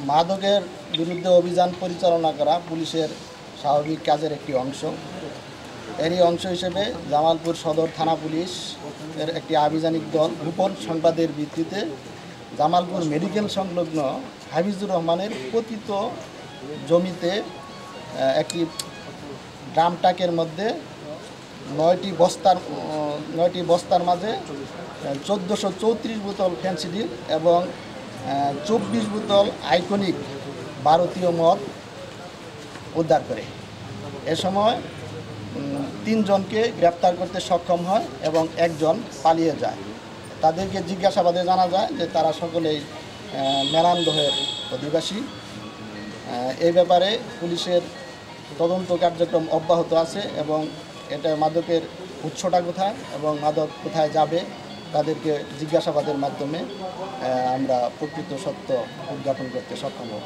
মাদকের বিরুদ্ধে অভিযান পরিচালনা করা পুলিশের স্বাভাবিক কাজের একটি অংশ। এরই অংশ হিসেবে জামালপুর সদর থানা পুলিশ এর একটি আভিযানিক দল গোপন সংবাদের ভিত্তিতে জামালপুর মেডিকেল সংলগ্ন হাফিজুর রহমানের পতিত জমিতে একটি ড্রাম ট্রাকের মধ্যে 9টি বস্তার মাঝে 1434 বোতল ফেন্সিডিল এবং 24 বোতল আইকনিক ভারতীয় মদ উদ্ধার করে। এ সময় 3 জনকে গ্রেপ্তার করতে সক্ষম হয় এবং 1 জন পালিয়ে যায়। তাদেরকে জিজ্ঞাসাবাদে জানা যায় যে তারা সকলেই মেরান্দহের অধিবাসী। এই ব্যাপারে পুলিশের তদন্ত কার্যক্রম অব্যাহত আছে এবং এটা মাদকের উৎসটা কোথায় এবং মাদক কোথায় যাবে তাদেরকে জিজ্ঞাসাবাদের মাধ্যমে আমরা প্রকৃত সত্য উদ্ঘাটন করতে সক্ষম হব।